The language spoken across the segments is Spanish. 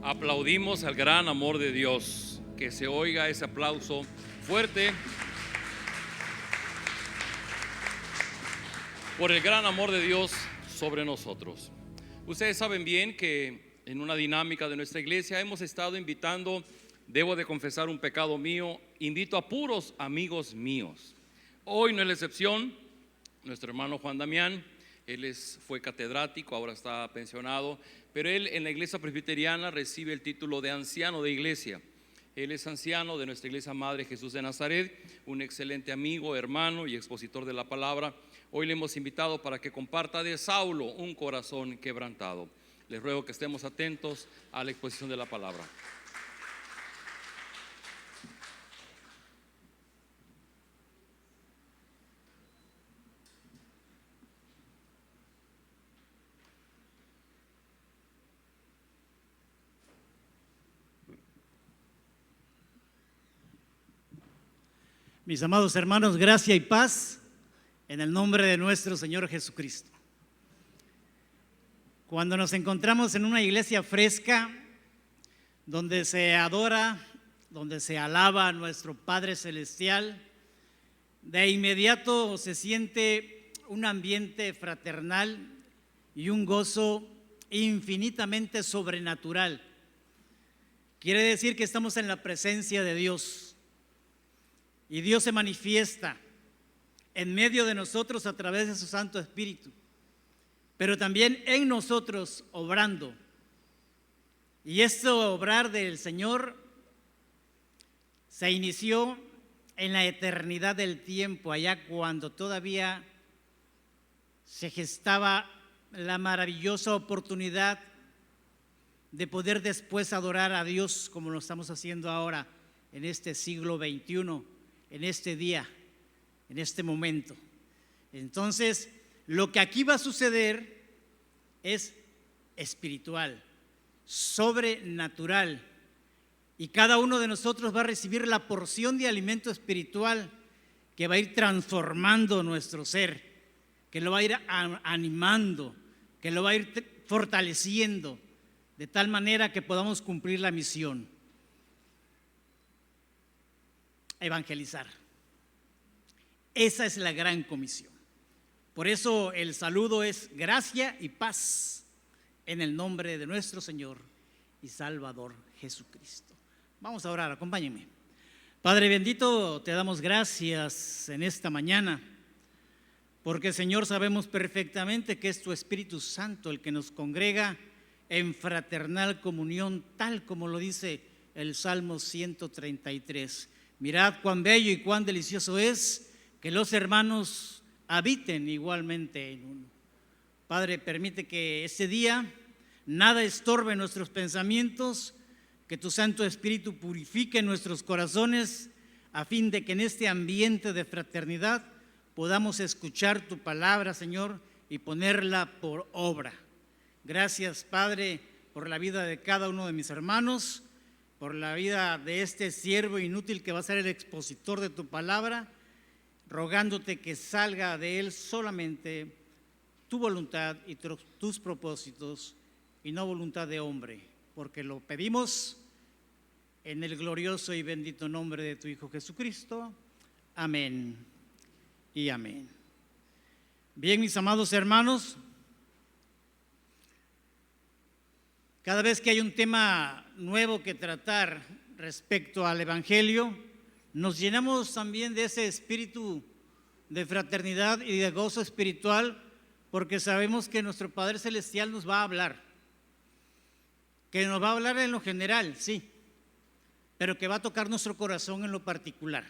Aplaudimos al gran amor de Dios. Que se oiga ese aplauso fuerte por el gran amor de Dios sobre nosotros. Ustedes saben bien que en una dinámica de nuestra iglesia hemos estado invitando, debo de confesar un pecado mío, invito a puros amigos míos. Hoy no es la excepción. Nuestro hermano Juan Damián, él fue catedrático, ahora está pensionado, pero él en la iglesia presbiteriana recibe el título de anciano de iglesia. Él es anciano de nuestra iglesia madre Jesús de Nazaret, un excelente amigo, hermano y expositor de la palabra. Hoy le hemos invitado para que comparta de Saulo, un corazón quebrantado. Les ruego que estemos atentos a la exposición de la palabra. Mis amados hermanos, gracia y paz en el nombre de nuestro Señor Jesucristo. Cuando nos encontramos en una iglesia fresca, donde se adora, donde se alaba a nuestro Padre Celestial, de inmediato se siente un ambiente fraternal y un gozo infinitamente sobrenatural. Quiere decir que estamos en la presencia de Dios. Y Dios se manifiesta en medio de nosotros a través de su Santo Espíritu, pero también en nosotros obrando. Y este obrar del Señor se inició en la eternidad del tiempo, allá cuando todavía se gestaba la maravillosa oportunidad de poder después adorar a Dios como lo estamos haciendo ahora en este siglo XXI. En este día, en este momento. Entonces, lo que aquí va a suceder es espiritual, sobrenatural, y cada uno de nosotros va a recibir la porción de alimento espiritual que va a ir transformando nuestro ser, que lo va a ir animando, que lo va a ir fortaleciendo, de tal manera que podamos cumplir la misión. Evangelizar. Esa es la gran comisión. Por eso el saludo es gracia y paz en el nombre de nuestro Señor y Salvador Jesucristo. Vamos a orar, acompáñenme. Padre bendito, te damos gracias en esta mañana, porque Señor, sabemos perfectamente que es tu Espíritu Santo el que nos congrega en fraternal comunión, tal como lo dice el Salmo 133. Mirad cuán bello y cuán delicioso es que los hermanos habiten igualmente en uno. Padre, permite que este día nada estorbe nuestros pensamientos, que tu Santo Espíritu purifique nuestros corazones, a fin de que en este ambiente de fraternidad podamos escuchar tu palabra, Señor, y ponerla por obra. Gracias, Padre, por la vida de cada uno de mis hermanos, por la vida de este siervo inútil que va a ser el expositor de tu palabra, rogándote que salga de él solamente tu voluntad y tus propósitos, y no voluntad de hombre, porque lo pedimos en el glorioso y bendito nombre de tu Hijo Jesucristo. Amén y amén. Bien, mis amados hermanos, cada vez que hay un tema nuevo que tratar respecto al Evangelio, nos llenamos también de ese espíritu de fraternidad y de gozo espiritual, porque sabemos que nuestro Padre Celestial nos va a hablar, que nos va a hablar en lo general, sí, pero que va a tocar nuestro corazón en lo particular.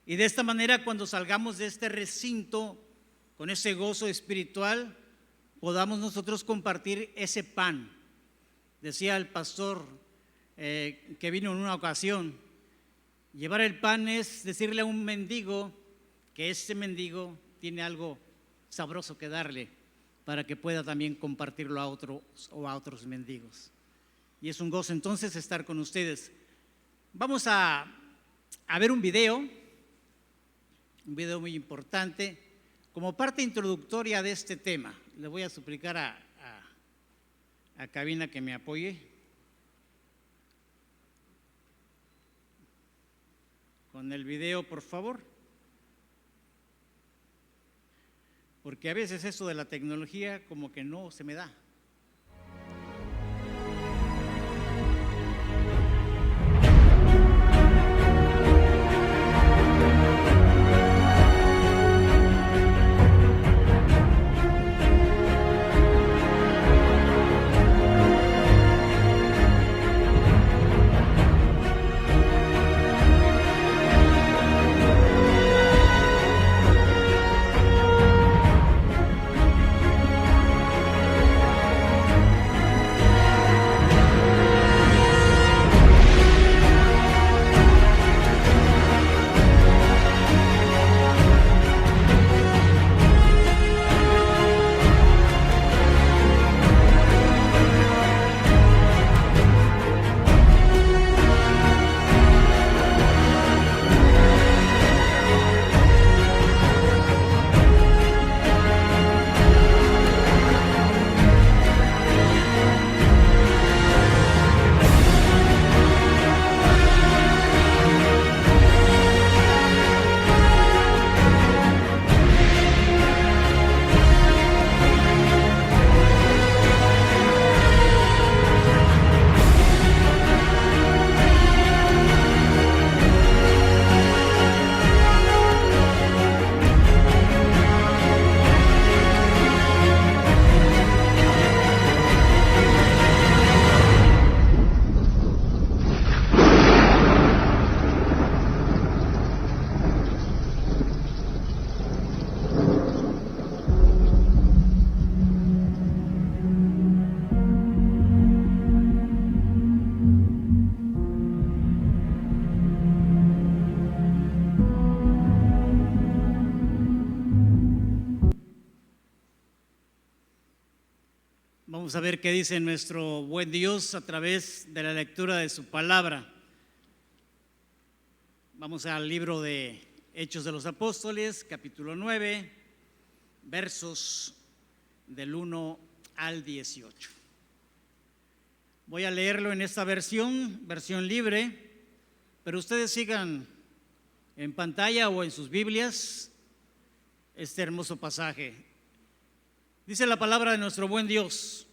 Y de esta manera, cuando salgamos de este recinto con ese gozo espiritual, podamos nosotros compartir ese pan. Decía el pastor que vino en una ocasión, llevar el pan es decirle a un mendigo que este mendigo tiene algo sabroso que darle para que pueda también compartirlo a otros o a otros mendigos. Y es un gozo entonces estar con ustedes. Vamos a ver un video muy importante como parte introductoria de este tema. Le voy a suplicar a cabina que me apoye. Con el video, por favor. Porque a veces eso de la tecnología como que no se me da. Vamos a ver qué dice nuestro buen Dios a través de la lectura de su palabra. Vamos al libro de Hechos de los Apóstoles, capítulo 9, versos del 1 al 18. Voy a leerlo en esta versión libre, pero ustedes sigan en pantalla o en sus Biblias este hermoso pasaje. Dice la palabra de nuestro buen Dios: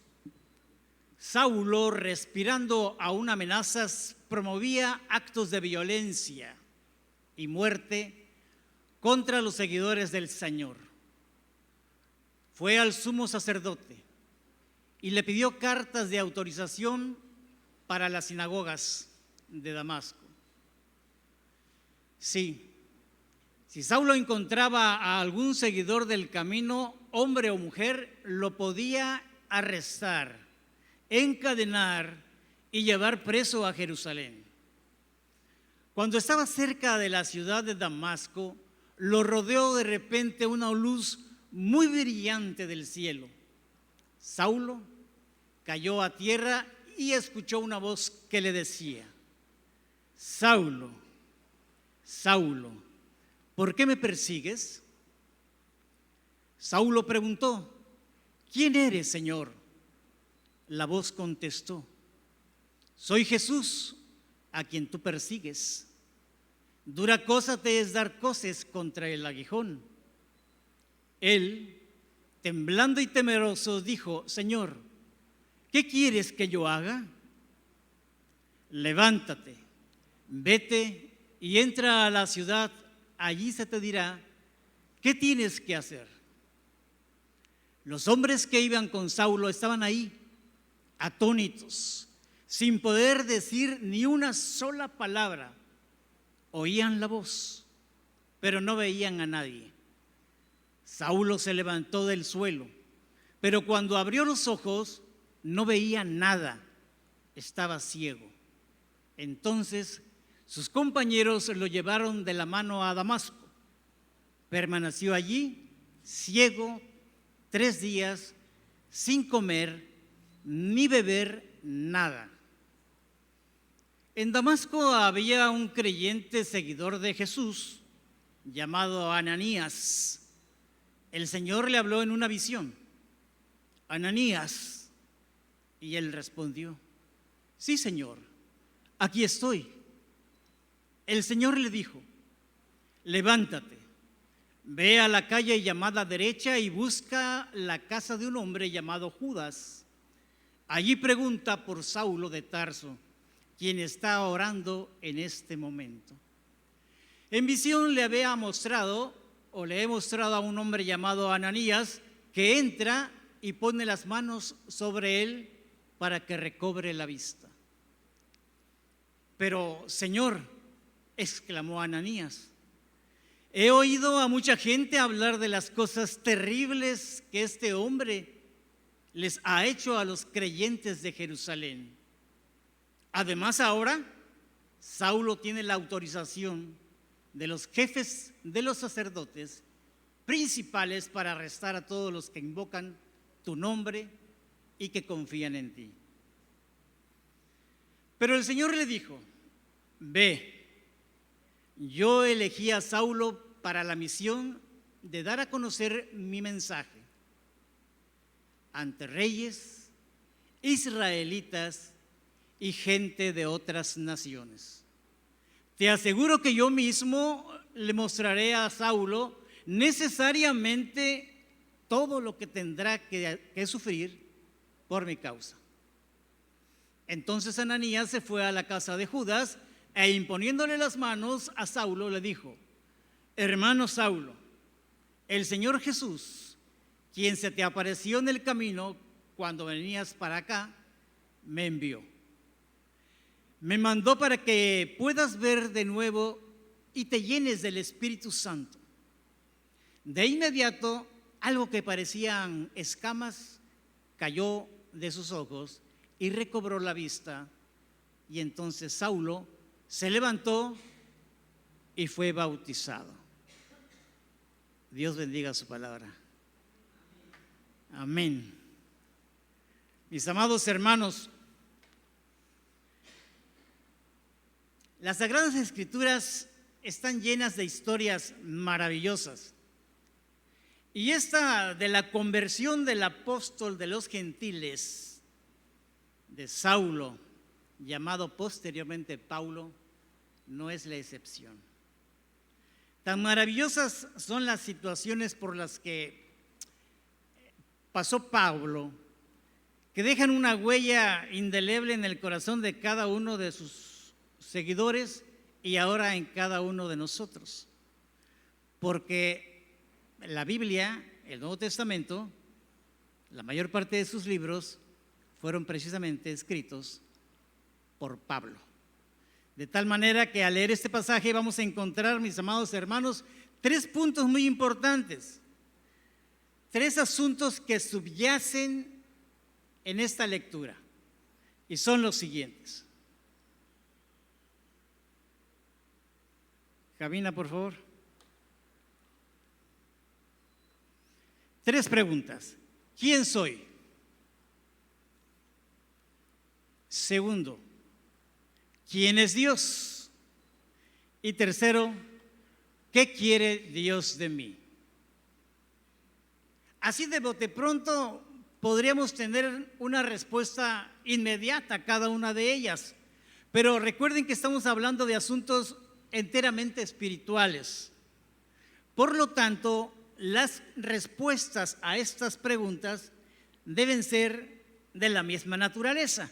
Saulo, respirando aún amenazas, promovía actos de violencia y muerte contra los seguidores del Señor. Fue al sumo sacerdote y le pidió cartas de autorización para las sinagogas de Damasco. Sí, si Saulo encontraba a algún seguidor del camino, hombre o mujer, lo podía arrestar, encadenar y llevar preso a Jerusalén. Cuando estaba cerca de la ciudad de Damasco, lo rodeó de repente una luz muy brillante del cielo. Saulo cayó a tierra y escuchó una voz que le decía: Saulo, Saulo, ¿por qué me persigues? Saulo preguntó: ¿quién eres, Señor? La voz contestó: soy Jesús, a quien tú persigues. Dura cosa te es dar coces contra el aguijón. Él, temblando y temeroso, dijo: Señor, ¿qué quieres que yo haga? Levántate, vete y entra a la ciudad, allí se te dirá qué tienes que hacer. Los hombres que iban con Saulo estaban ahí, atónitos, sin poder decir ni una sola palabra. Oían la voz, pero no veían a nadie. Saulo se levantó del suelo, pero cuando abrió los ojos no veía nada, estaba ciego. Entonces sus compañeros lo llevaron de la mano a Damasco. Permaneció allí, ciego, 3 días, sin comer ni beber nada. En Damasco había un creyente seguidor de Jesús llamado Ananías. El Señor le habló en una visión: Ananías. Y él respondió: sí, Señor, aquí estoy. El Señor le dijo: levántate, ve a la calle llamada derecha y busca la casa de un hombre llamado Judas. Allí pregunta por Saulo de Tarso, quien está orando en este momento. En visión le he mostrado a un hombre llamado Ananías, que entra y pone las manos sobre él para que recobre la vista. Pero, Señor, exclamó Ananías, he oído a mucha gente hablar de las cosas terribles que este hombre les ha hecho a los creyentes de Jerusalén. Además, ahora Saulo tiene la autorización de los jefes de los sacerdotes principales para arrestar a todos los que invocan tu nombre y que confían en ti. Pero el Señor le dijo, ve, yo elegí a Saulo para la misión de dar a conocer mi mensaje ante reyes, israelitas y gente de otras naciones. Te aseguro que yo mismo le mostraré a Saulo necesariamente todo lo que tendrá que sufrir por mi causa. Entonces Ananías se fue a la casa de Judas e imponiéndole las manos a Saulo le dijo, hermano Saulo, el Señor Jesús, quien se te apareció en el camino cuando venías para acá, me envió. Me mandó para que puedas ver de nuevo y te llenes del Espíritu Santo. De inmediato, algo que parecían escamas cayó de sus ojos y recobró la vista. Y entonces Saulo se levantó y fue bautizado. Dios bendiga su palabra. Amén. Mis amados hermanos, las Sagradas Escrituras están llenas de historias maravillosas. Y esta de la conversión del apóstol de los gentiles, de Saulo, llamado posteriormente Paulo, no es la excepción. Tan maravillosas son las situaciones por las que pasó Pablo, que dejan una huella indeleble en el corazón de cada uno de sus seguidores y ahora en cada uno de nosotros. Porque la Biblia, el Nuevo Testamento, la mayor parte de sus libros fueron precisamente escritos por Pablo. De tal manera que al leer este pasaje vamos a encontrar, mis amados hermanos, 3 puntos muy importantes, 3 asuntos que subyacen en esta lectura y son los siguientes. Cabina, por favor. 3 preguntas. ¿Quién soy? Segundo, ¿quién es Dios? Y tercero, ¿qué quiere Dios de mí? Así de bote pronto podríamos tener una respuesta inmediata a cada una de ellas, pero recuerden que estamos hablando de asuntos enteramente espirituales. Por lo tanto, las respuestas a estas preguntas deben ser de la misma naturaleza.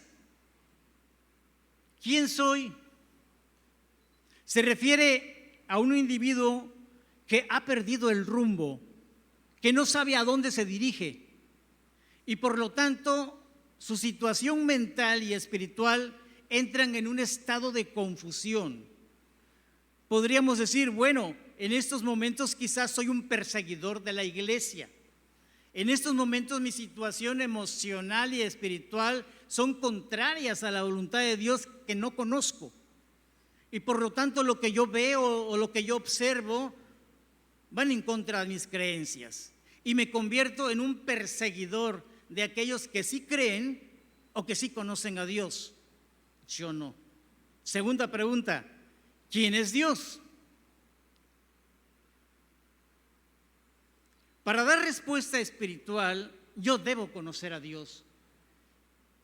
¿Quién soy? Se refiere a un individuo que ha perdido el rumbo, que no sabe a dónde se dirige y por lo tanto su situación mental y espiritual entran en un estado de confusión. Podríamos decir, bueno, en estos momentos quizás soy un perseguidor de la iglesia. En estos momentos mi situación emocional y espiritual son contrarias a la voluntad de Dios que no conozco. Y por lo tanto lo que yo veo o lo que yo observo van en contra de mis creencias. Y me convierto en un perseguidor de aquellos que sí creen o que sí conocen a Dios. Yo no. Segunda pregunta, ¿quién es Dios? Para dar respuesta espiritual, yo debo conocer a Dios.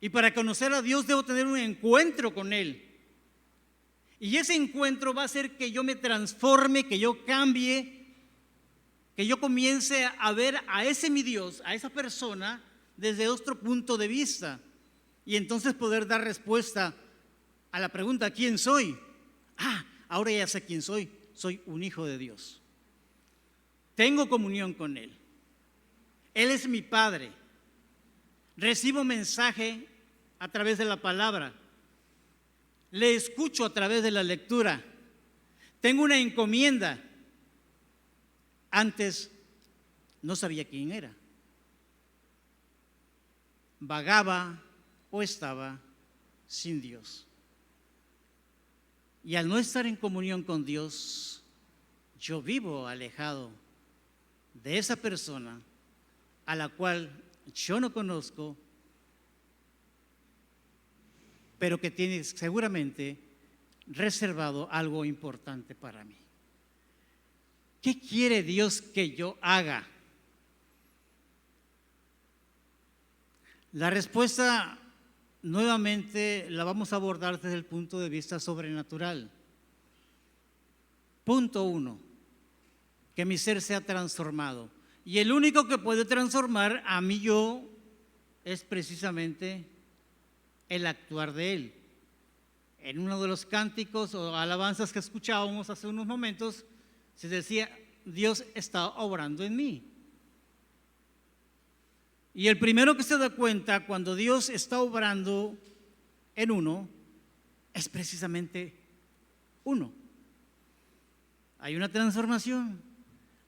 Y para conocer a Dios debo tener un encuentro con Él. Y ese encuentro va a hacer que yo me transforme, que yo cambie, que yo comience a ver a ese mi Dios, a esa persona, desde otro punto de vista. Y entonces poder dar respuesta a la pregunta, ¿quién soy? Ahora ya sé quién soy. Soy un hijo de Dios. Tengo comunión con Él. Él es mi Padre. Recibo mensaje a través de la palabra. Le escucho a través de la lectura. Tengo una encomienda. Antes no sabía quién era. Vagaba o estaba sin Dios. Y al no estar en comunión con Dios, yo vivo alejado de esa persona a la cual yo no conozco, pero que tiene seguramente reservado algo importante para mí. ¿Qué quiere Dios que yo haga? La respuesta nuevamente la vamos a abordar desde el punto de vista sobrenatural. Punto 1, que mi ser sea transformado. Y el único que puede transformar a mi yo es precisamente el actuar de Él. En uno de los cánticos o alabanzas que escuchábamos hace unos momentos, se decía, Dios está obrando en mí. Y el primero que se da cuenta cuando Dios está obrando en uno es precisamente uno. Hay una transformación,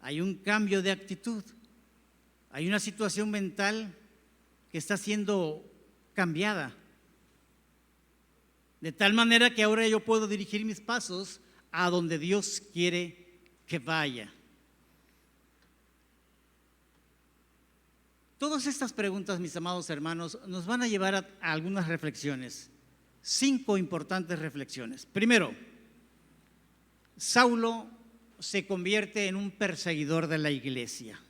hay un cambio de actitud, hay una situación mental que está siendo cambiada. De tal manera que ahora yo puedo dirigir mis pasos a donde Dios quiere que vaya. Todas estas preguntas, mis amados hermanos, nos van a llevar a algunas reflexiones. 5 importantes reflexiones. Primero, Saulo se convierte en un perseguidor de la iglesia.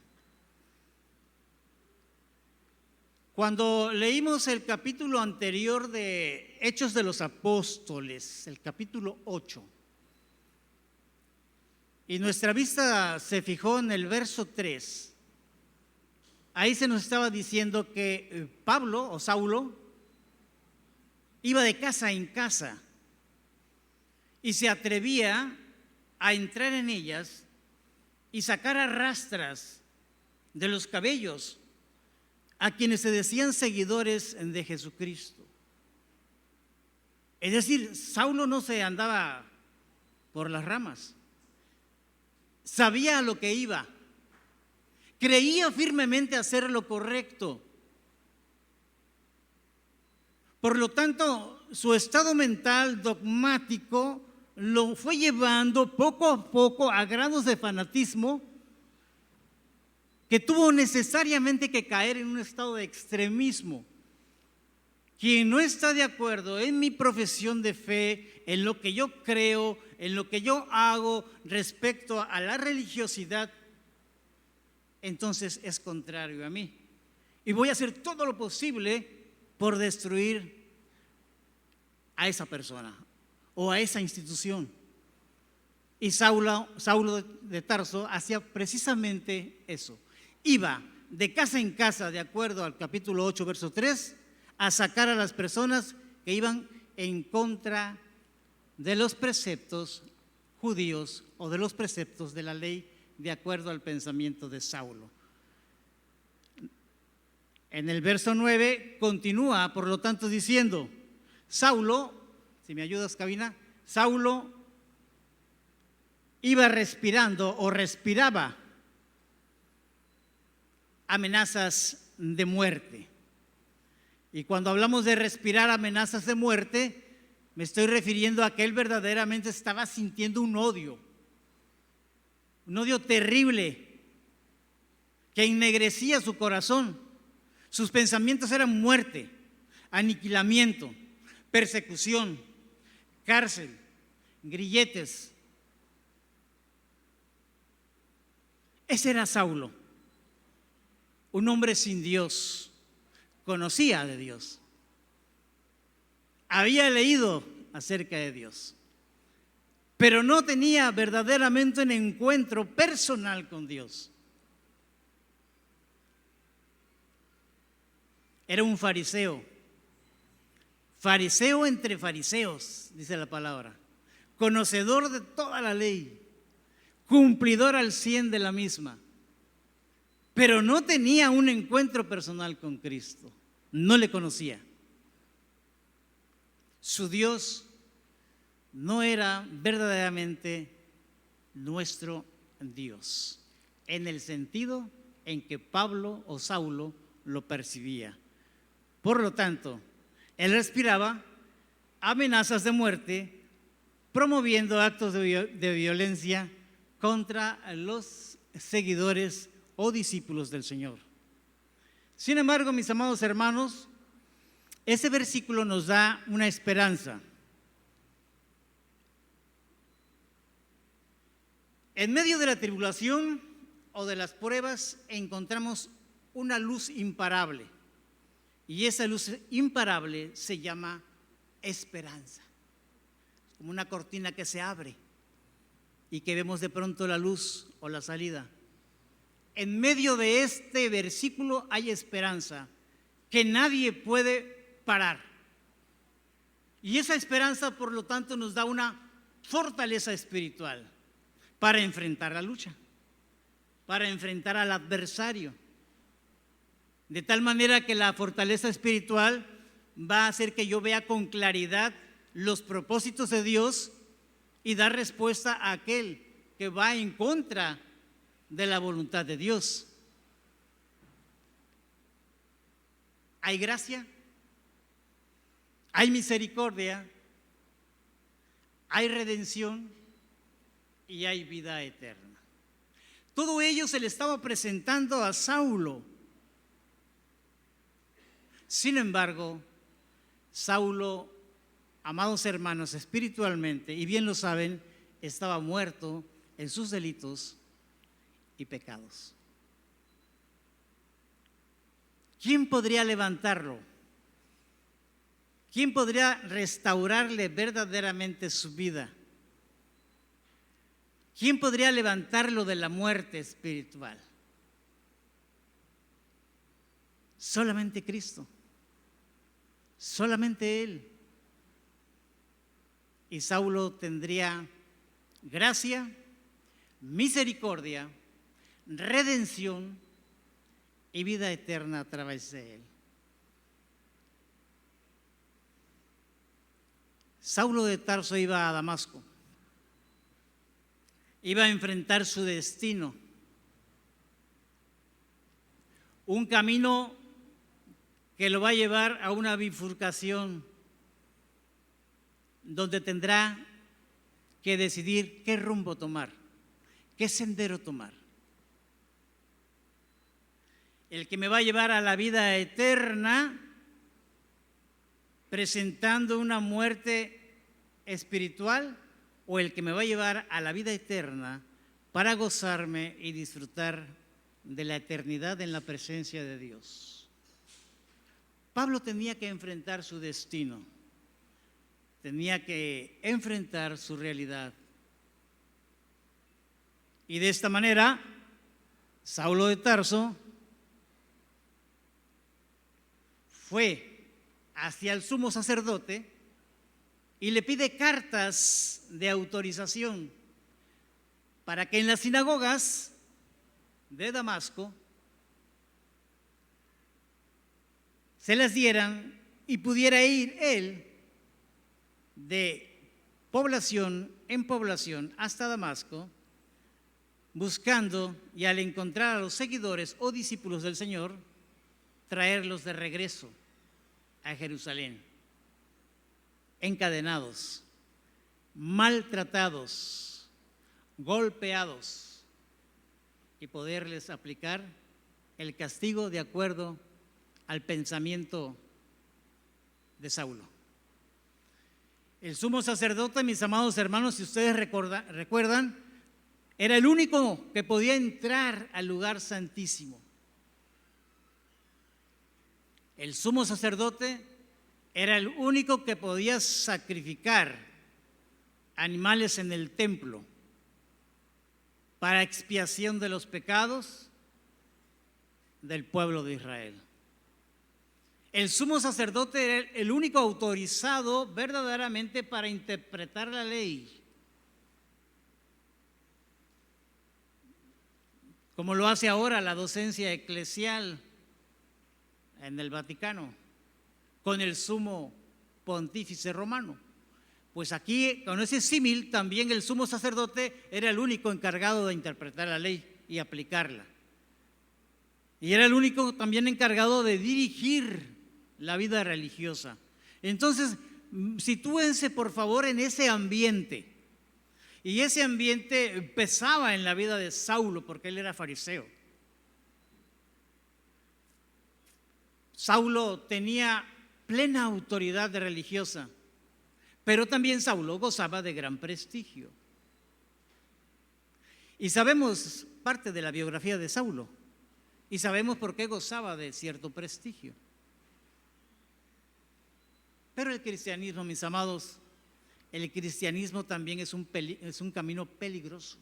Cuando leímos el capítulo anterior de Hechos de los Apóstoles, el capítulo 8, y nuestra vista se fijó en el verso 3, ahí se nos estaba diciendo que Pablo o Saulo iba de casa en casa y se atrevía a entrar en ellas y sacar a rastras de los cabellos a quienes se decían seguidores de Jesucristo. Es decir, Saulo no se andaba por las ramas, sabía a lo que iba, creía firmemente hacer lo correcto. Por lo tanto, su estado mental dogmático lo fue llevando poco a poco a grados de fanatismo que tuvo necesariamente que caer en un estado de extremismo. Quien no está de acuerdo en mi profesión de fe, en lo que yo creo, en lo que yo hago respecto a la religiosidad, entonces es contrario a mí. Y voy a hacer todo lo posible por destruir a esa persona o a esa institución. Y Saulo de Tarso hacía precisamente eso. Iba de casa en casa, de acuerdo al capítulo 8, verso 3, a sacar a las personas que iban en contra de los preceptos judíos o de los preceptos de la ley, de acuerdo al pensamiento de Saulo. En el verso 9 continúa, por lo tanto, diciendo, Saulo, si me ayudas, cabina, Saulo iba respirando o respiraba amenazas de muerte. Y cuando hablamos de respirar amenazas de muerte, me estoy refiriendo a que él verdaderamente estaba sintiendo un odio terrible que ennegrecía su corazón. Sus pensamientos eran muerte, aniquilamiento, persecución, cárcel, grilletes. Ese era Saulo, un hombre sin Dios, conocía de Dios, había leído acerca de Dios, pero no tenía verdaderamente un encuentro personal con Dios. Era un fariseo, fariseo entre fariseos, dice la palabra, conocedor de toda la ley, cumplidor al 100 de la misma, pero no tenía un encuentro personal con Cristo, no le conocía. Su Dios no era verdaderamente nuestro Dios, en el sentido en que Pablo o Saulo lo percibía. Por lo tanto, él respiraba amenazas de muerte, promoviendo actos de violencia contra los seguidores o discípulos del Señor. Sin embargo, mis amados hermanos, ese versículo nos da una esperanza. En medio de la tribulación o de las pruebas encontramos una luz imparable, y esa luz imparable se llama esperanza. Como una cortina que se abre y que vemos de pronto la luz o la salida. En medio de este versículo hay esperanza que nadie puede parar. Y esa esperanza, por lo tanto, nos da una fortaleza espiritual para enfrentar la lucha, para enfrentar al adversario. De tal manera que la fortaleza espiritual va a hacer que yo vea con claridad los propósitos de Dios y dar respuesta a aquel que va en contra de la voluntad de Dios. Hay gracia, hay misericordia, hay redención y hay vida eterna. Todo ello se le estaba presentando a Saulo. Sin embargo, Saulo, amados hermanos, espiritualmente, y bien lo saben, estaba muerto en sus delitos y pecados. ¿Quién podría levantarlo? ¿Quién podría restaurarle verdaderamente su vida? ¿Quién podría levantarlo de la muerte espiritual? Solamente Cristo, solamente Él. Y Saulo tendría gracia, misericordia, redención y vida eterna a través de Él. Saulo de Tarso iba a Damasco, iba a enfrentar su destino, un camino que lo va a llevar a una bifurcación donde tendrá que decidir qué rumbo tomar, qué sendero tomar. El que me va a llevar a la vida eterna, presentando una muerte espiritual, o el que me va a llevar a la vida eterna para gozarme y disfrutar de la eternidad en la presencia de Dios. Pablo tenía que enfrentar su destino, tenía que enfrentar su realidad. Y de esta manera, Saulo de Tarso fue hacia el sumo sacerdote y le pide cartas de autorización para que en las sinagogas de Damasco se las dieran y pudiera ir él de población en población hasta Damasco, buscando, y al encontrar a los seguidores o discípulos del Señor, traerlos de regreso a Jerusalén, encadenados, maltratados, golpeados, y poderles aplicar el castigo de acuerdo al pensamiento de Saulo. El sumo sacerdote, mis amados hermanos, si ustedes recuerdan, era el único que podía entrar al lugar santísimo. El sumo sacerdote era el único que podía sacrificar animales en el templo para expiación de los pecados del pueblo de Israel. El sumo sacerdote era el único autorizado verdaderamente para interpretar la ley, como lo hace ahora la docencia eclesial en el Vaticano, con el sumo pontífice romano. Pues aquí, con ese símil, también el sumo sacerdote era el único encargado de interpretar la ley y aplicarla. Y era el único también encargado de dirigir la vida religiosa. Entonces, sitúense por favor en ese ambiente. Y ese ambiente empezaba en la vida de Saulo, porque él era fariseo. Saulo tenía plena autoridad religiosa, pero también Saulo gozaba de gran prestigio. Y sabemos parte de la biografía de Saulo, y sabemos por qué gozaba de cierto prestigio. Pero el cristianismo, mis amados, el cristianismo también es un camino peligroso.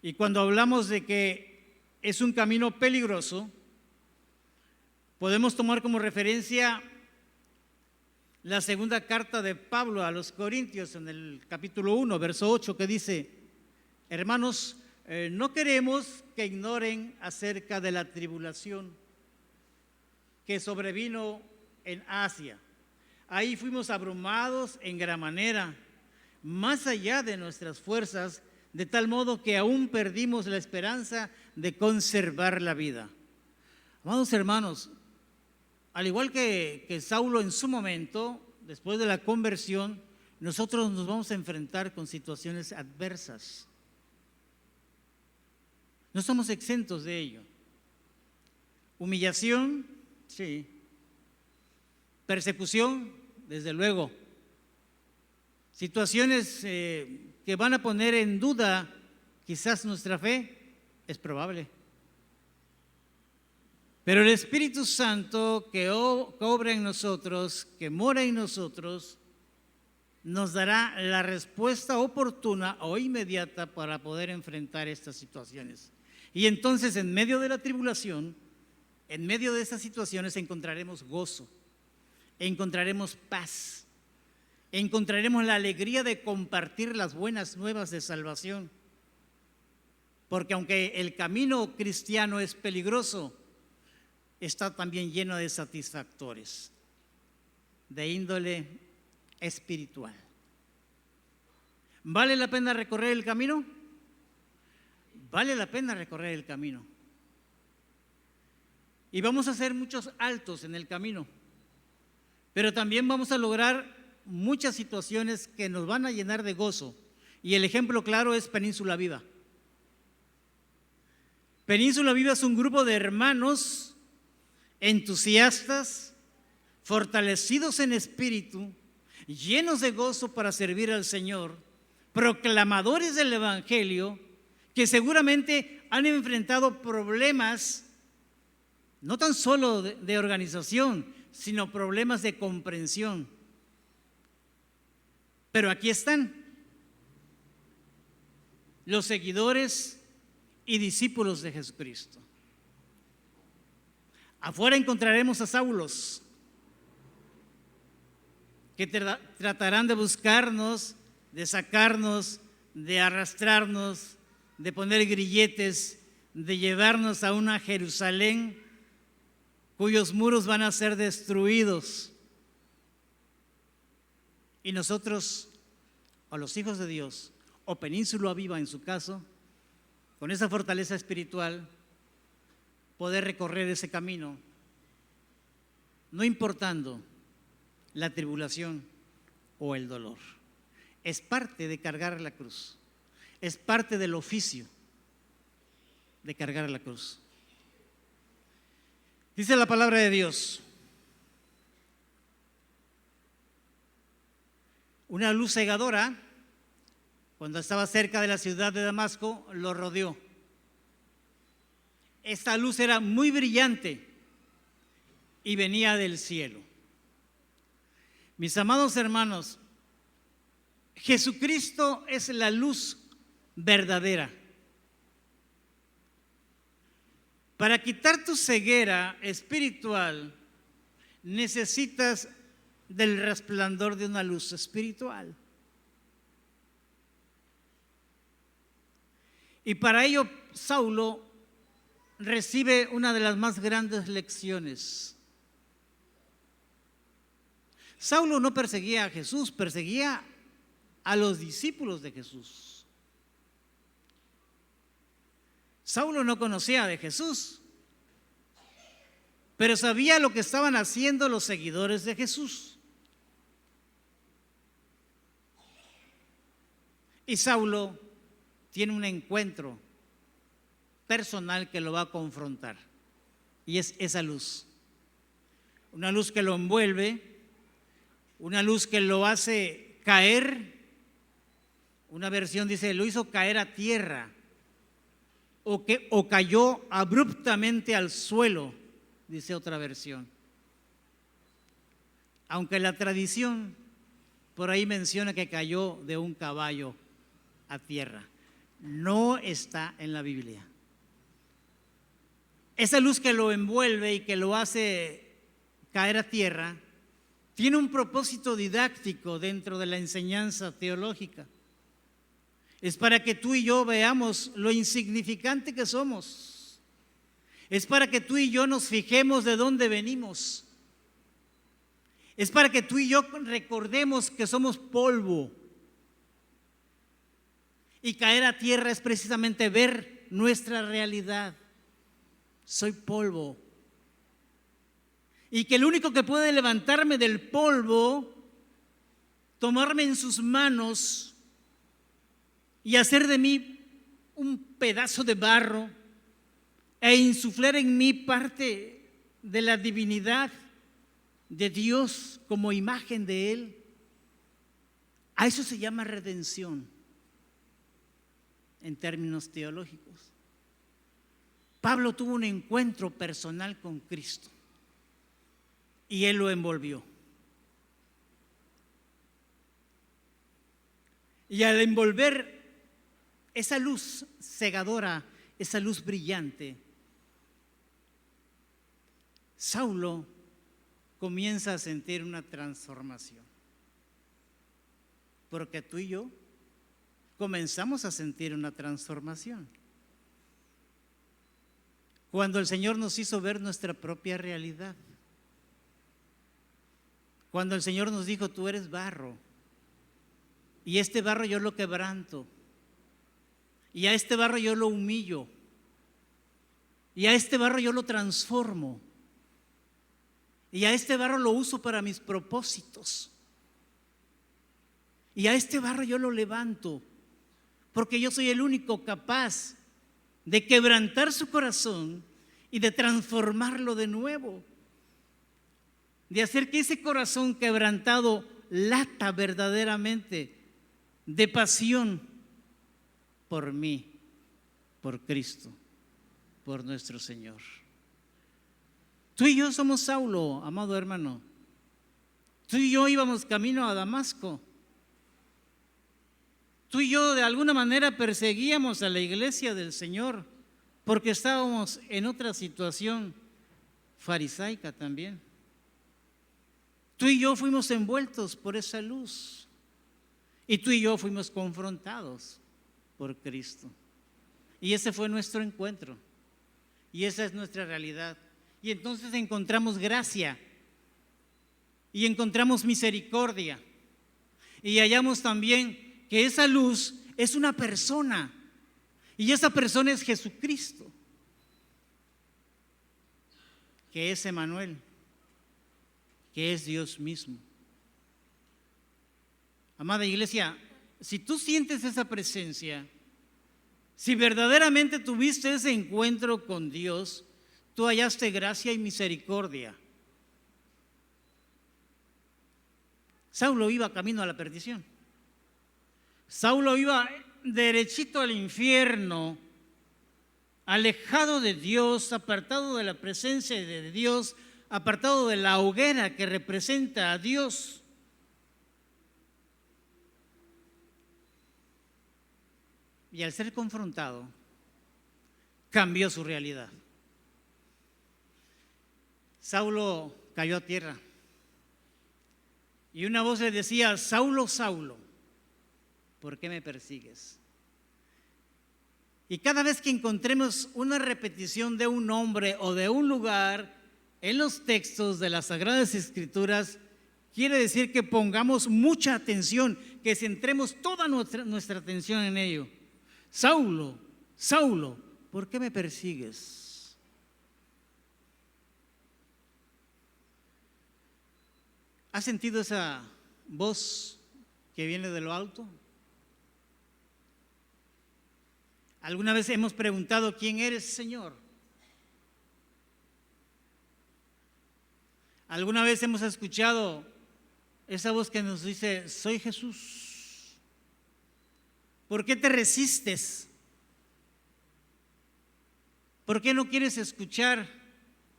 Y cuando hablamos de que es un camino peligroso, podemos tomar como referencia la segunda carta de Pablo a los Corintios en el capítulo 1, verso 8, que dice: hermanos, no queremos que ignoren acerca de la tribulación que sobrevino en Asia. Ahí fuimos abrumados en gran manera, más allá de nuestras fuerzas, de tal modo que aún perdimos la esperanza de conservar la vida. Amados hermanos, al igual que Saulo en su momento, después de la conversión, nosotros nos vamos a enfrentar con situaciones adversas. No somos exentos de ello. Humillación, sí. Persecución, desde luego. Situaciones que van a poner en duda quizás nuestra fe, es probable. Pero el Espíritu Santo que obra en nosotros, que mora en nosotros, nos dará la respuesta oportuna o inmediata para poder enfrentar estas situaciones. Y entonces, en medio de la tribulación, en medio de estas situaciones, encontraremos gozo, encontraremos paz, encontraremos la alegría de compartir las buenas nuevas de salvación. Porque aunque el camino cristiano es peligroso, está también lleno de satisfactores, de índole espiritual. ¿Vale la pena recorrer el camino? Vale la pena recorrer el camino. Y vamos a hacer muchos altos en el camino, pero también vamos a lograr muchas situaciones que nos van a llenar de gozo. Y el ejemplo claro es Península Viva. Península Viva es un grupo de hermanos entusiastas, fortalecidos en espíritu, llenos de gozo para servir al Señor, proclamadores del Evangelio, que seguramente han enfrentado problemas no tan solo de organización, sino problemas de comprensión. Pero aquí están los seguidores y discípulos de Jesucristo. Afuera encontraremos a Saulos, que tratarán de buscarnos, de sacarnos, de arrastrarnos, de poner grilletes, de llevarnos a una Jerusalén cuyos muros van a ser destruidos. Y nosotros, o los hijos de Dios, o Península Viva en su caso, con esa fortaleza espiritual, poder recorrer ese camino, no importando la tribulación o el dolor. Es parte de cargar la cruz, es parte del oficio de cargar la cruz. Dice la palabra de Dios: una luz cegadora, cuando estaba cerca de la ciudad de Damasco, lo rodeó. Esta luz era muy brillante y venía del cielo. Mis amados hermanos, Jesucristo es la luz verdadera. Para quitar tu ceguera espiritual, necesitas del resplandor de una luz espiritual. Y para ello, Saulo recibe una de las más grandes lecciones. Saulo no perseguía a Jesús, perseguía a los discípulos de Jesús. Saulo no conocía de Jesús, pero sabía lo que estaban haciendo los seguidores de Jesús. Y Saulo tiene un encuentro personal que lo va a confrontar. Y es esa luz. Una luz que lo envuelve, una luz que lo hace caer. Una versión dice, lo hizo caer a tierra. O cayó abruptamente al suelo, dice otra versión. Aunque la tradición por ahí menciona que cayó de un caballo a tierra. No está en la Biblia. Esa luz que lo envuelve y que lo hace caer a tierra tiene un propósito didáctico dentro de la enseñanza teológica. Es para que tú y yo veamos lo insignificante que somos. Es para que tú y yo nos fijemos de dónde venimos. Es para que tú y yo recordemos que somos polvo. Y caer a tierra es precisamente ver nuestra realidad. Soy polvo. Y que el único que puede levantarme del polvo, tomarme en sus manos y hacer de mí un pedazo de barro e insuflar en mí parte de la divinidad de Dios como imagen de Él, a eso se llama redención en términos teológicos. Pablo tuvo un encuentro personal con Cristo y Él lo envolvió. Y al envolver esa luz cegadora, esa luz brillante, Saulo comienza a sentir una transformación. Porque tú y yo comenzamos a sentir una transformación. Cuando el Señor nos hizo ver nuestra propia realidad. Cuando el Señor nos dijo, tú eres barro, y este barro yo lo quebranto, y a este barro yo lo humillo, y a este barro yo lo transformo, y a este barro lo uso para mis propósitos, y a este barro yo lo levanto, porque yo soy el único capaz de quebrantar su corazón y de transformarlo de nuevo, de hacer que ese corazón quebrantado lata verdaderamente de pasión por mí, por Cristo, por nuestro Señor. Tú y yo somos Saulo, amado hermano. Tú y yo íbamos camino a Damasco. Tú y yo de alguna manera perseguíamos a la iglesia del Señor porque estábamos en otra situación farisaica también. Tú y yo fuimos envueltos por esa luz y tú y yo fuimos confrontados por Cristo. Y ese fue nuestro encuentro y esa es nuestra realidad. Y entonces encontramos gracia y encontramos misericordia y hallamos también que esa luz es una persona y esa persona es Jesucristo, que es Emmanuel, que es Dios mismo. Amada iglesia, si tú sientes esa presencia, si verdaderamente tuviste ese encuentro con Dios, tú hallaste gracia y misericordia. Saulo iba camino a la perdición. Saulo iba derechito al infierno, alejado de Dios, apartado de la presencia de Dios, apartado de la hoguera que representa a Dios. y al ser confrontado, cambió su realidad. Saulo cayó a tierra y una voz le decía: Saulo, Saulo, ¿por qué me persigues? Y cada vez que encontremos una repetición de un nombre o de un lugar en los textos de las Sagradas Escrituras, quiere decir que pongamos mucha atención, que centremos toda nuestra atención en ello. Saulo, Saulo, ¿por qué me persigues? ¿Has sentido esa voz que viene de lo alto? ¿Alguna vez hemos preguntado: ¿quién eres, Señor? ¿Alguna vez hemos escuchado esa voz que nos dice: soy Jesús? ¿Por qué te resistes? ¿Por qué no quieres escuchar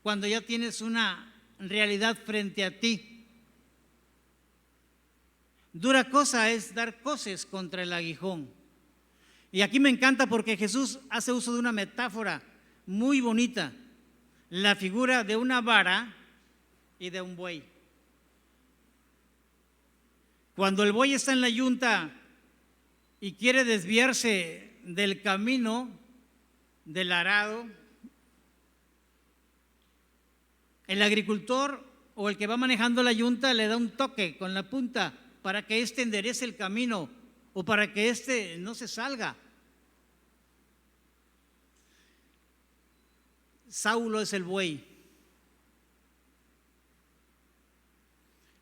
cuando ya tienes una realidad frente a ti? Dura cosa es dar coces contra el aguijón. Y aquí me encanta porque Jesús hace uso de una metáfora muy bonita, la figura de una vara y de un buey. Cuando el buey está en la yunta y quiere desviarse del camino del arado, el agricultor o el que va manejando la yunta le da un toque con la punta para que éste enderece el camino o para que éste no se salga. Saulo es el buey.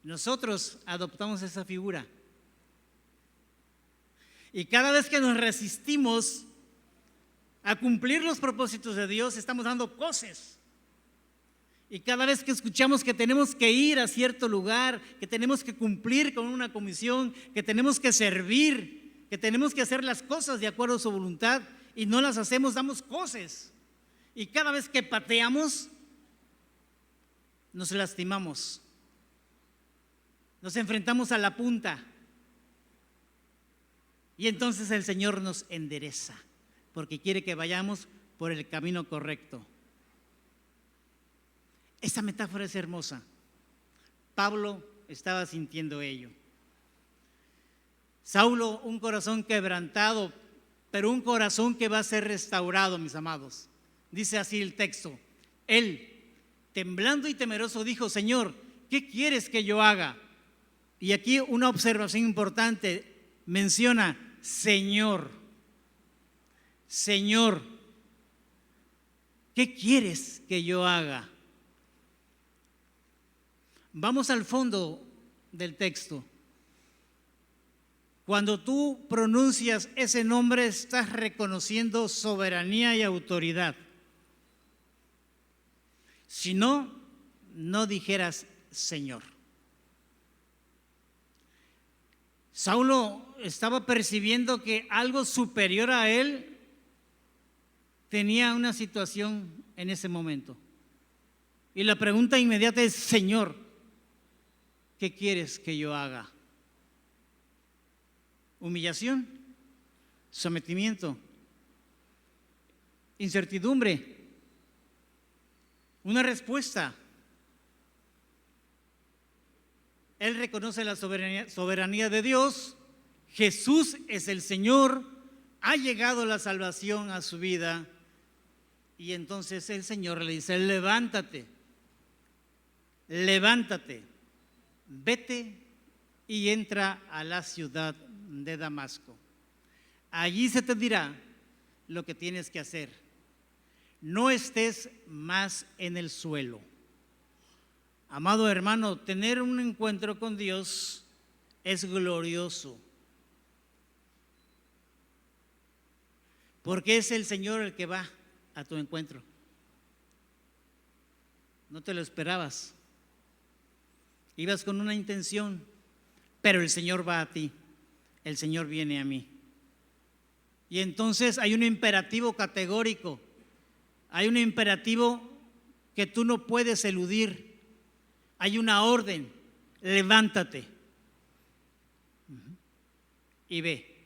Nosotros adoptamos esa figura. Y cada vez que nos resistimos a cumplir los propósitos de Dios, estamos dando coces. Y cada vez que escuchamos que tenemos que ir a cierto lugar, que tenemos que cumplir con una comisión, que tenemos que servir, que tenemos que hacer las cosas de acuerdo a su voluntad y no las hacemos, damos coces. Y cada vez que pateamos, nos lastimamos. Nos enfrentamos a la punta. Y entonces el Señor nos endereza, porque quiere que vayamos por el camino correcto. Esta metáfora es hermosa. Pablo estaba sintiendo ello. Saulo, un corazón quebrantado, pero un corazón que va a ser restaurado, mis amados. Dice así el texto: él, temblando y temeroso, dijo: Señor, ¿qué quieres que yo haga? Y aquí una observación importante, menciona Señor. Señor, ¿qué quieres que yo haga? Vamos al fondo del texto. Cuando tú pronuncias ese nombre, estás reconociendo soberanía y autoridad. Si no, no dijeras Señor. Saulo estaba percibiendo que algo superior a él tenía una situación en ese momento. Y la pregunta inmediata es: Señor, ¿qué quieres que yo haga? Humillación, sometimiento, incertidumbre, una respuesta. Él reconoce la soberanía de Dios. Jesús es el Señor. Ha llegado la salvación a su vida. Y entonces el Señor le dice: levántate, levántate, vete y entra a la ciudad de Damasco. Allí se te dirá lo que tienes que hacer. No estés más en el suelo. Amado hermano, tener un encuentro con Dios es glorioso, porque es el Señor el que va a tu encuentro. No te lo esperabas. Ibas con una intención, pero el Señor va a ti. El Señor viene a mí. Y entonces hay un imperativo categórico. Hay un imperativo que tú no puedes eludir. Hay una orden: levántate y ve.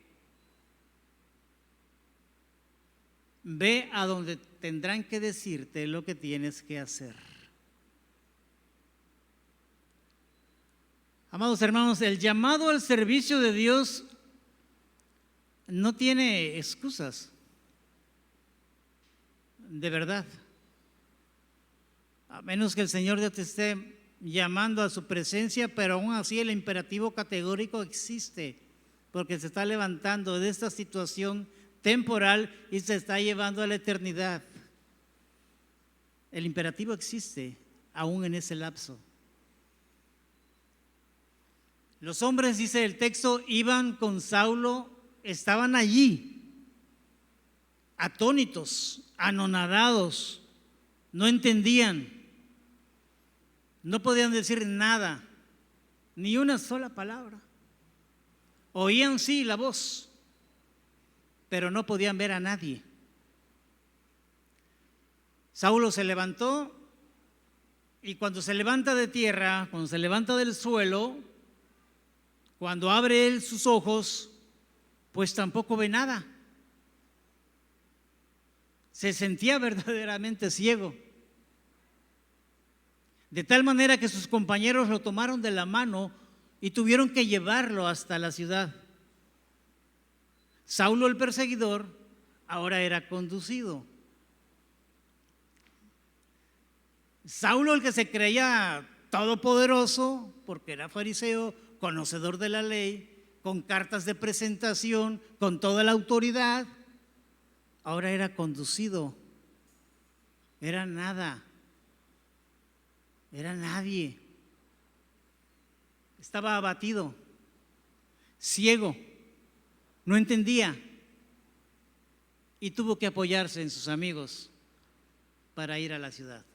ve a donde tendrán que decirte lo que tienes que hacer. Amados hermanos, el llamado al servicio de Dios no tiene excusas, de verdad. A menos que el Señor Dios te esté llamando a su presencia, pero aún así el imperativo categórico existe, porque se está levantando de esta situación temporal y se está llevando a la eternidad. El imperativo existe aún en ese lapso. Los hombres, dice el texto, iban con Saulo, estaban allí, atónitos, anonadados, no entendían, no podían decir nada, ni una sola palabra. Oían sí la voz, pero no podían ver a nadie. Saulo se levantó y cuando se levanta de tierra, cuando se levanta del suelo, cuando abre él sus ojos, pues tampoco ve nada. Se sentía verdaderamente ciego. De tal manera que sus compañeros lo tomaron de la mano y tuvieron que llevarlo hasta la ciudad. Saulo el perseguidor ahora era conducido. Saulo el que se creía todopoderoso, porque era fariseo, conocedor de la ley, con cartas de presentación, con toda la autoridad, ahora era conducido. Era nada, era nadie. Estaba abatido, ciego, no entendía y tuvo que apoyarse en sus amigos para ir a la ciudad.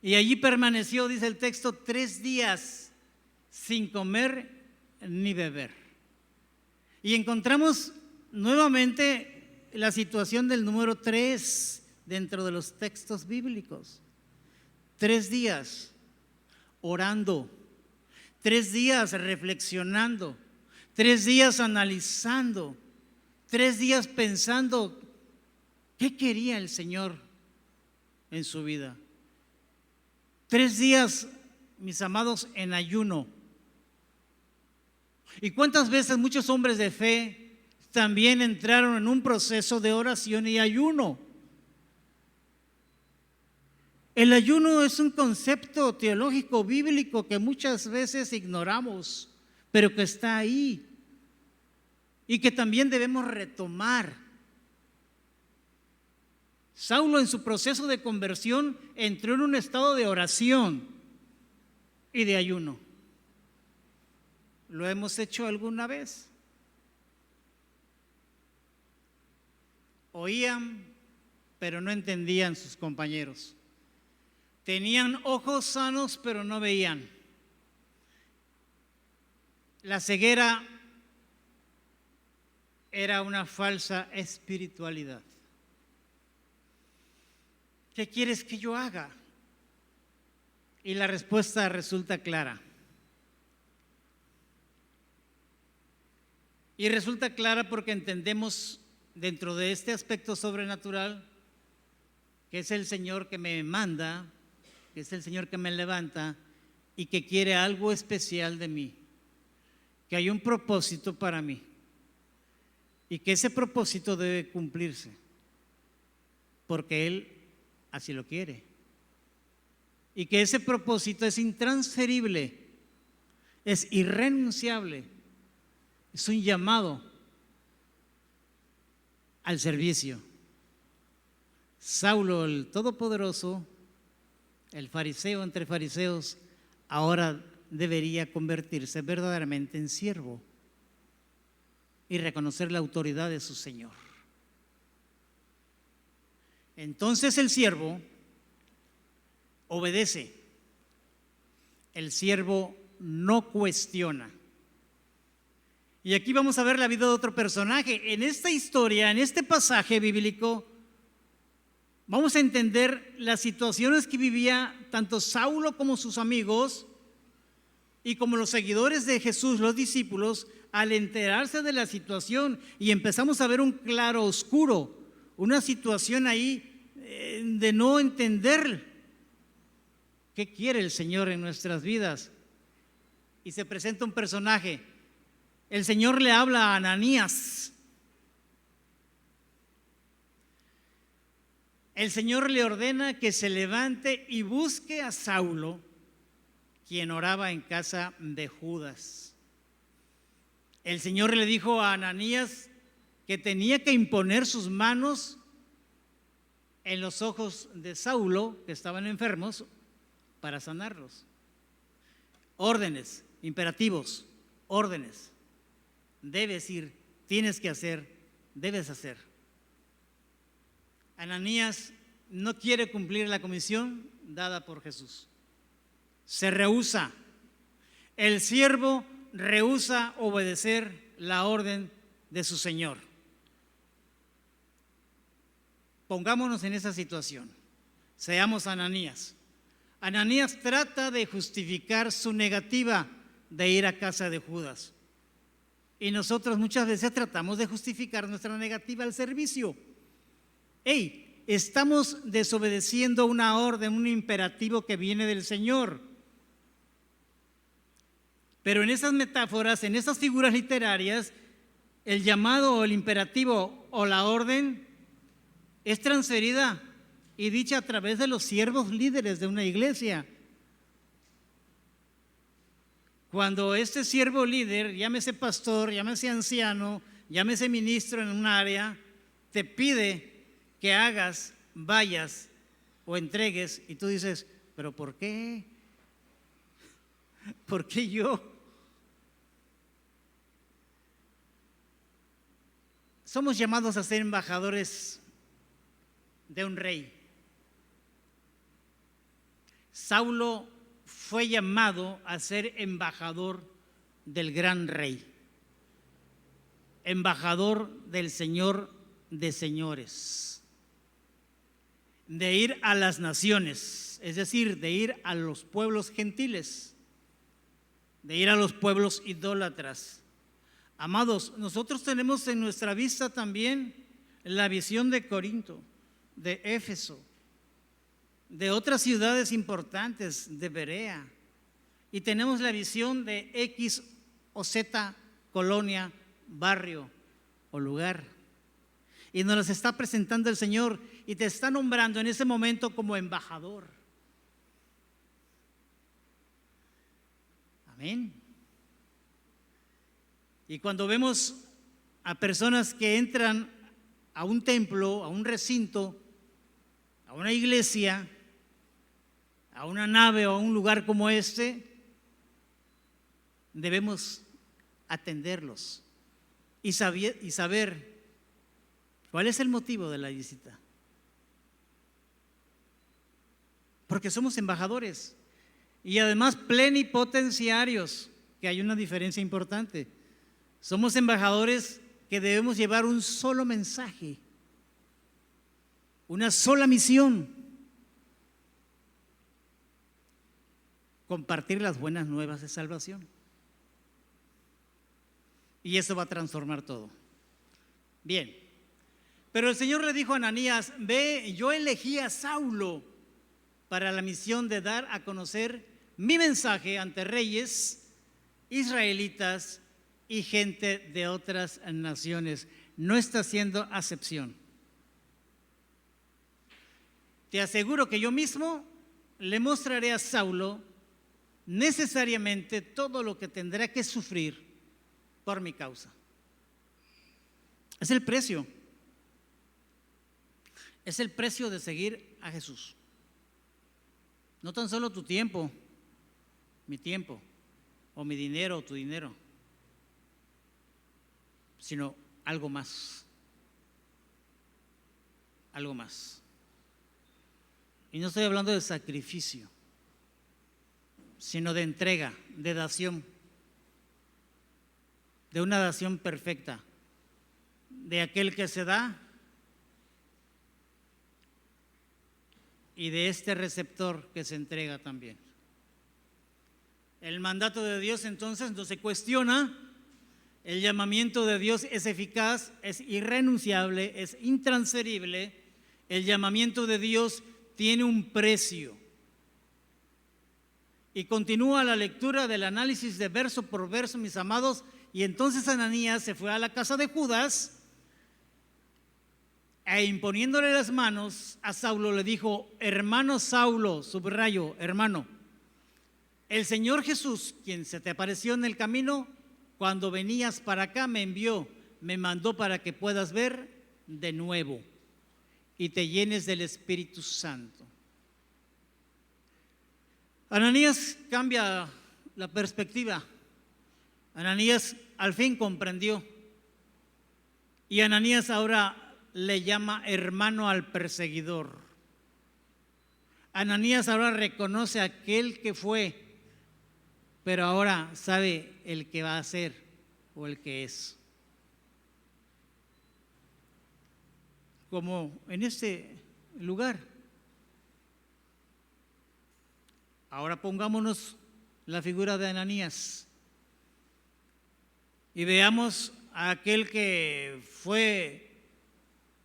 Y allí permaneció, dice el texto, 3 días sin comer ni beber. Y encontramos nuevamente la situación del número 3 dentro de los textos bíblicos. 3 días orando, 3 días reflexionando, 3 días analizando, 3 días pensando qué quería el Señor en su vida. 3 días, mis amados, en ayuno. ¿Y cuántas veces muchos hombres de fe también entraron en un proceso de oración y ayuno? El ayuno es un concepto teológico bíblico que muchas veces ignoramos, pero que está ahí y que también debemos retomar. Saulo en su proceso de conversión entró en un estado de oración y de ayuno. ¿Lo hemos hecho alguna vez? Oían, pero no entendían sus compañeros. Tenían ojos sanos, pero no veían. La ceguera era una falsa espiritualidad. ¿Qué quieres que yo haga? Y la respuesta resulta clara. Y resulta clara porque entendemos dentro de este aspecto sobrenatural que es el Señor que me manda, que es el Señor que me levanta y que quiere algo especial de mí, que hay un propósito para mí y que ese propósito debe cumplirse porque Él así lo quiere y que ese propósito es intransferible, es irrenunciable, es un llamado al servicio. Saulo el Todopoderoso, el fariseo entre fariseos, ahora debería convertirse verdaderamente en siervo y reconocer la autoridad de su Señor. Entonces el siervo obedece, el siervo no cuestiona. Y aquí vamos a ver la vida de otro personaje. En esta historia, en este pasaje bíblico, vamos a entender las situaciones que vivía tanto Saulo como sus amigos y como los seguidores de Jesús, los discípulos, al enterarse de la situación y empezamos a ver un claro oscuro, una situación ahí de no entender qué quiere el Señor en nuestras vidas. Y se presenta un personaje. El Señor le habla a Ananías. El Señor le ordena que se levante y busque a Saulo, quien oraba en casa de Judas. El Señor le dijo a Ananías que tenía que imponer sus manos en los ojos de Saulo, que estaban enfermos, para sanarlos. Órdenes, imperativos, órdenes. Debes ir, tienes que hacer, debes hacer. Ananías no quiere cumplir la comisión dada por Jesús. Se rehúsa. El siervo rehúsa obedecer la orden de su Señor. Pongámonos en esa situación. Seamos Ananías. Ananías trata de justificar su negativa de ir a casa de Judas. Y nosotros muchas veces tratamos de justificar nuestra negativa al servicio. Estamos desobedeciendo una orden, un imperativo que viene del Señor. Pero en esas metáforas, en esas figuras literarias, el llamado o el imperativo o la orden es transferida y dicha a través de los siervos líderes de una iglesia. Cuando este siervo líder, llámese pastor, llámese anciano, llámese ministro en un área, te pide que hagas, vayas o entregues, y tú dices, ¿pero por qué? ¿Por qué yo? Somos llamados a ser embajadores de un rey. Saulo fue llamado a ser embajador del gran rey, embajador del Señor de señores, de ir a las naciones, es decir, de ir a los pueblos gentiles, de ir a los pueblos idólatras. Amados, nosotros tenemos en nuestra vista también la visión de Corinto, de Éfeso, de otras ciudades importantes, de Berea, y tenemos la visión de X o Z colonia, barrio o lugar, y nos las está presentando el Señor y te está nombrando en ese momento como embajador. Amén. Y cuando vemos a personas que entran a un templo, a un recinto, a una iglesia, a una nave o a un lugar como este, debemos atenderlos y saber cuál es el motivo de la visita. Porque somos embajadores y además plenipotenciarios, que hay una diferencia importante. Somos embajadores que debemos llevar un solo mensaje, una sola misión: compartir las buenas nuevas de salvación. Y eso va a transformar todo. Bien, pero el Señor le dijo a Ananías: ve, yo elegí a Saulo para la misión de dar a conocer mi mensaje ante reyes, israelitas y gente de otras naciones. No está haciendo acepción. Te aseguro que yo mismo le mostraré a Saulo necesariamente todo lo que tendrá que sufrir por mi causa. Es el precio. Es el precio de seguir a Jesús. No tan solo tu tiempo, mi tiempo, o mi dinero o tu dinero, sino algo más. Algo más. Y no estoy hablando de sacrificio, sino de entrega, de dación, de una dación perfecta, de aquel que se da y de este receptor que se entrega también. El mandato de Dios entonces no se cuestiona, El llamamiento de Dios es eficaz, es irrenunciable, es intransferible. El llamamiento de Dios tiene un precio. Y continúa la lectura del análisis de verso por verso, mis amados. Y entonces Ananías se fue a la casa de Judas e imponiéndole las manos a Saulo le dijo: hermano Saulo, subrayo, hermano, el Señor Jesús, quien se te apareció en el camino cuando venías para acá, me envió, me mandó para que puedas ver de nuevo y te llenes del Espíritu Santo. Ananías cambia la perspectiva. Ananías al fin comprendió. Y Ananías ahora le llama hermano al perseguidor. Ananías ahora reconoce a aquel que fue, pero ahora sabe el que va a ser o el que es. Como en este lugar. Ahora pongámonos la figura de Ananías y veamos a aquel que fue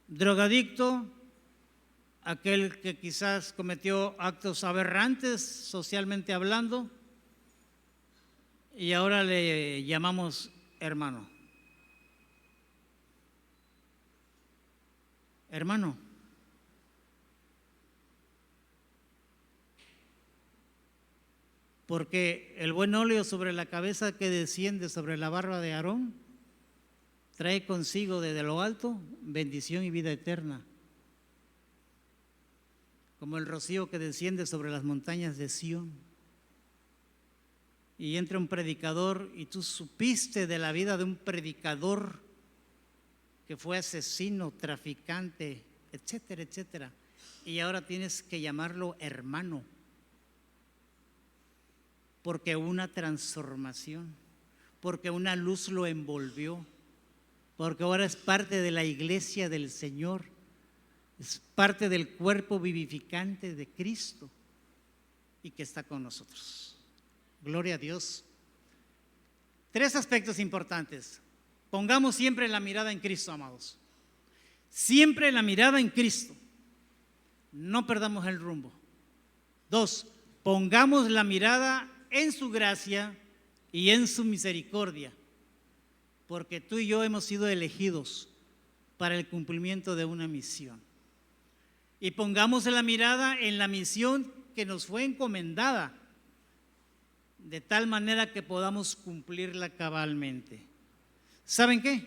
drogadicto, aquel que quizás cometió actos aberrantes socialmente hablando, y ahora le llamamos hermano. Hermano, porque el buen óleo sobre la cabeza que desciende sobre la barba de Aarón trae consigo desde lo alto bendición y vida eterna, como el rocío que desciende sobre las montañas de Sión. Y entra un predicador y tú supiste de la vida de un predicador que fue asesino, traficante, etcétera, etcétera, y ahora tienes que llamarlo hermano, porque una transformación, porque una luz lo envolvió, porque ahora es parte de la iglesia del Señor, es parte del cuerpo vivificante de Cristo y que está con nosotros. Gloria a Dios. 3 aspectos importantes. Pongamos siempre la mirada en Cristo, amados. Siempre la mirada en Cristo. No perdamos el rumbo. 2, pongamos la mirada en su gracia y en su misericordia, porque tú y yo hemos sido elegidos para el cumplimiento de una misión. Y pongamos la mirada en la misión que nos fue encomendada, de tal manera que podamos cumplirla cabalmente. ¿Saben qué?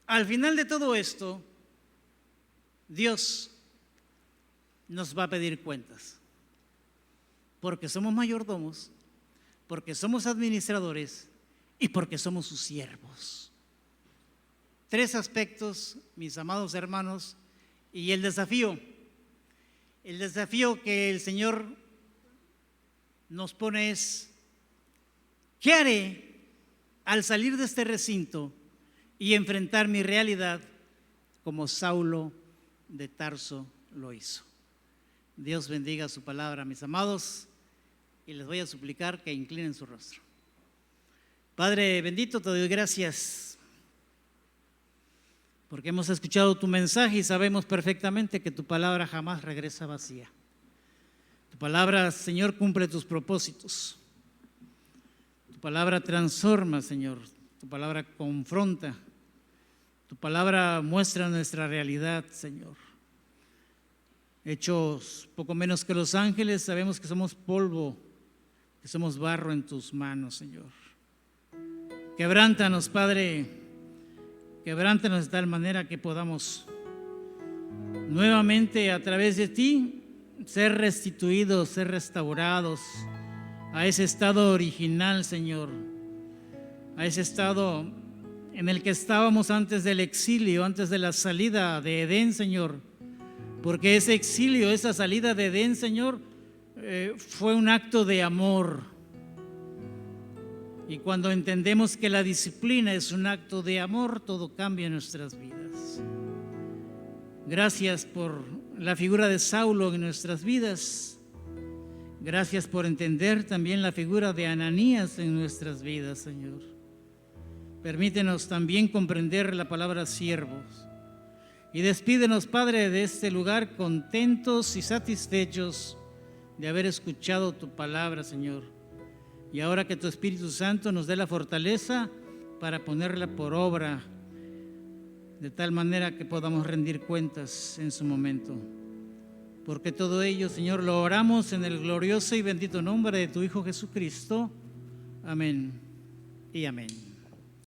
Al final de todo esto, Dios nos va a pedir cuentas. Porque somos mayordomos, porque somos administradores y porque somos sus siervos. 3 aspectos, mis amados hermanos, y el desafío que el Señor nos pone es: ¿qué haré al salir de este recinto y enfrentar mi realidad como Saulo de Tarso lo hizo? Dios bendiga su palabra, mis amados, y les voy a suplicar que inclinen su rostro. Padre bendito, te doy gracias porque hemos escuchado tu mensaje y sabemos perfectamente que tu palabra jamás regresa vacía. Tu palabra, Señor, cumple tus propósitos. Tu palabra transforma, Señor. Tu palabra confronta. Tu palabra muestra nuestra realidad, Señor. Hechos poco menos que los ángeles, sabemos que somos polvo, que somos barro en tus manos, Señor. Quebrántanos, Padre, quebrántanos de tal manera que podamos nuevamente a través de ti ser restituidos, ser restaurados a ese estado original, Señor, a ese estado en el que estábamos antes del exilio, antes de la salida de Edén, Señor. Porque ese exilio, esa salida de Edén, Señor, fue un acto de amor. Y cuando entendemos que la disciplina es un acto de amor, todo cambia en nuestras vidas. Gracias por la figura de Saulo en nuestras vidas. Gracias por entender también la figura de Ananías en nuestras vidas, Señor. Permítenos también comprender la palabra siervos. Y despídenos, Padre, de este lugar contentos y satisfechos de haber escuchado tu palabra, Señor. Y ahora que tu Espíritu Santo nos dé la fortaleza para ponerla por obra, de tal manera que podamos rendir cuentas en su momento. Porque todo ello, Señor, lo oramos en el glorioso y bendito nombre de tu Hijo Jesucristo. Amén y amén.